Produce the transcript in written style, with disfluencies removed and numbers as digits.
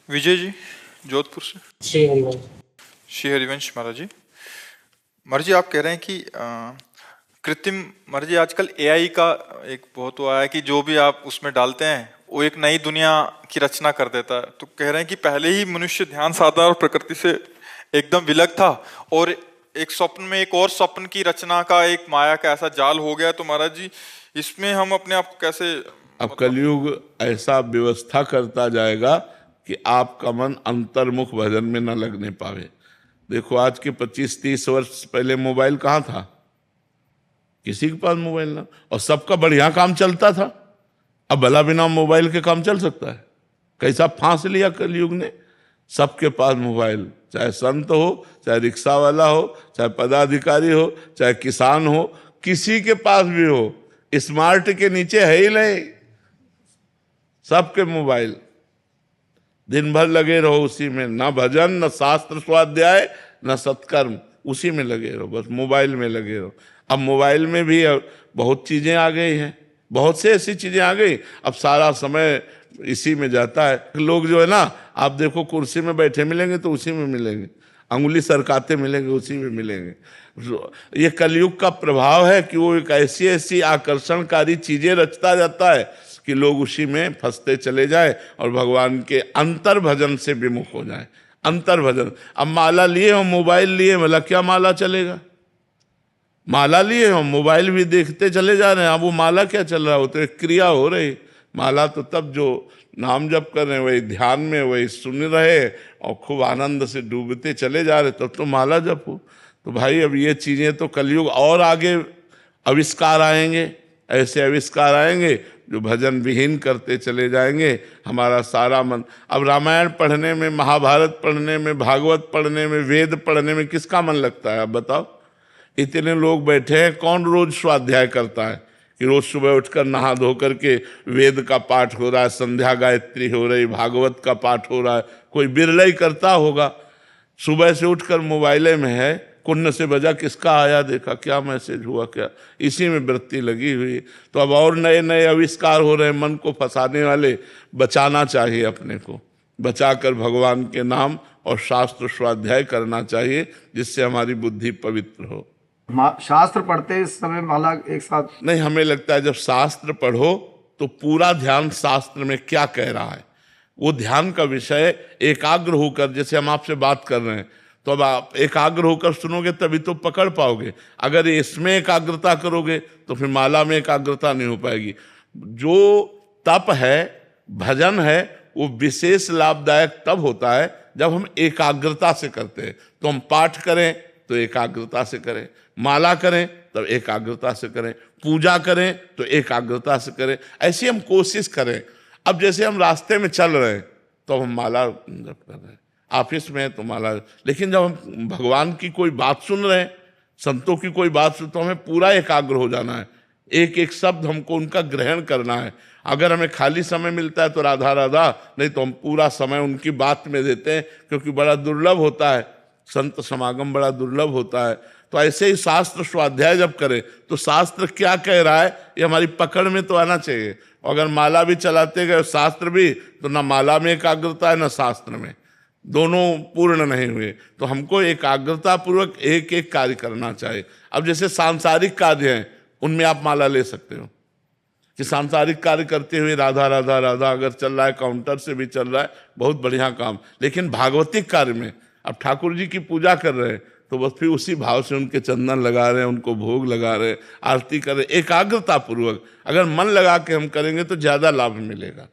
विजय जी, जोधपुर से। श्री हरिवंश। श्री हरिवंश महाराज जी। महाराज जी, आप कह रहे हैं कि कृत्रिम, महाराज जी आजकल एआई का एक बहुत वो आया है कि जो भी आप उसमें डालते हैं वो एक नई दुनिया की रचना कर देता है। तो कह रहे हैं कि पहले ही मनुष्य ध्यान साधना और प्रकृति से एकदम विलग था और एक स्वप्न में एक और स्वप्न की रचना का एक माया का ऐसा जाल हो गया। तो महाराज जी इसमें हम अपने आप को कैसे, अब कलयुग ऐसा व्यवस्था करता जाएगा कि आपका मन अंतर्मुख भजन में न लगने पावे। देखो, आज के 25-30 वर्ष पहले मोबाइल कहाँ था? किसी के पास मोबाइल ना, और सबका बढ़िया काम चलता था। अब भला बिना मोबाइल के काम चल सकता है? कैसा फांस लिया कलयुग ने। सबके पास मोबाइल, चाहे संत हो, चाहे रिक्शा वाला हो, चाहे पदाधिकारी हो, चाहे किसान हो, किसी के पास भी हो, स्मार्ट के नीचे है ही नहीं। सबके मोबाइल, दिन भर लगे रहो उसी में, ना भजन, न शास्त्र स्वाध्याय, न सत्कर्म, उसी में लगे रहो, बस मोबाइल में लगे रहो। अब मोबाइल में भी बहुत चीजें आ गई हैं, बहुत से ऐसी चीजें आ गई, अब सारा समय इसी में जाता है। लोग जो है ना, आप देखो कुर्सी में बैठे मिलेंगे तो उसी में मिलेंगे, अंगुली सरकाते मिलेंगे उसी में मिलेंगे। ये कलयुग का प्रभाव है कि वो एक ऐसी ऐसी आकर्षणकारी चीजें रचता जाता है कि लोग उसी में फंसते चले जाए और भगवान के अंतर भजन से विमुख हो जाए। अंतर भजन, अब माला लिए हो, मोबाइल लिए, भला क्या माला चलेगा? माला लिए हो, मोबाइल भी देखते चले जा रहे हैं, अब वो माला क्या चल रहा है? वो तो एक क्रिया हो रही। माला तो तब जो नाम जप कर रहे हैं, वही ध्यान में, वही सुन रहे और खूब आनंद से डूबते चले जा रहे, तब तो माला जप हो। तो भाई अब ये चीजें तो कलयुग और आगे आविष्कार आएंगे, ऐसे आविष्कार आएंगे जो भजन विहीन करते चले जाएंगे हमारा सारा मन। अब रामायण पढ़ने में, महाभारत पढ़ने में, भागवत पढ़ने में, वेद पढ़ने में किसका मन लगता है? अब बताओ। इतने लोग बैठे हैं, कौन रोज स्वाध्याय करता है कि रोज सुबह उठकर नहा धो करके वेद का पाठ हो रहा है, संध्या गायत्री हो रही, भागवत का पाठ हो रहा है? कोई बिरला ही करता होगा। सुबह से उठकर मोबाइले में है, कुन्न से बजा, किसका आया देखा, क्या मैसेज हुआ, क्या, इसी में वृत्ति लगी हुई। तो अब और नए नए आविष्कार हो रहे हैं मन को फंसाने वाले। बचाना चाहिए अपने को, बचाकर भगवान के नाम और शास्त्र स्वाध्याय करना चाहिए, जिससे हमारी बुद्धि पवित्र हो। शास्त्र पढ़ते समय माला एक साथ नहीं, हमें लगता है जब शास्त्र पढ़ो तो पूरा ध्यान शास्त्र में क्या कह रहा है, वो ध्यान का विषय एकाग्र होकर, जैसे हम आपसे बात कर रहे हैं, तो अब आप एकाग्र होकर सुनोगे तभी तो पकड़ पाओगे। अगर इसमें एकाग्रता करोगे तो फिर माला में एकाग्रता नहीं हो पाएगी। जो तप है, भजन है, वो विशेष लाभदायक तब होता है जब हम एकाग्रता से करते हैं। तो हम पाठ करें तो एकाग्रता से करें, माला करें तब एकाग्रता से करें, पूजा करें तो एकाग्रता से करें, ऐसी हम कोशिश करें। अब जैसे हम रास्ते में चल रहे हैं तो हम माला जप कर रहे हैं, ऑफिस में तो माला, लेकिन जब हम भगवान की कोई बात सुन रहे हैं, संतों की कोई बात सुन, तो हमें पूरा एकाग्र हो जाना है, एक एक शब्द हमको उनका ग्रहण करना है। अगर हमें खाली समय मिलता है तो राधा राधा, नहीं तो हम पूरा समय उनकी बात में देते हैं, क्योंकि बड़ा दुर्लभ होता है, संत समागम बड़ा दुर्लभ होता है। तो ऐसे ही शास्त्र स्वाध्याय जब करें तो शास्त्र क्या कह रहा है ये हमारी पकड़ में तो आना चाहिए। अगर माला भी चलाते गए शास्त्र भी, तो ना माला में एकाग्रता है ना शास्त्र में, दोनों पूर्ण नहीं हुए। तो हमको एकाग्रता पूर्वक एक एक कार्य करना चाहिए। अब जैसे सांसारिक कार्य हैं, उनमें आप माला ले सकते हो कि सांसारिक कार्य करते हुए राधा राधा राधा अगर चल रहा है, काउंटर से भी चल रहा है, बहुत बढ़िया काम। लेकिन भागवतिक कार्य में अब ठाकुर जी की पूजा कर रहे हैं तो बस फिर उसी भाव से उनके चंदन लगा रहे हैं, उनको भोग लगा रहे हैं, आरती कर रहे हैं, एकाग्रता पूर्वक। अगर मन लगा के हम करेंगे तो ज्यादा लाभ मिलेगा।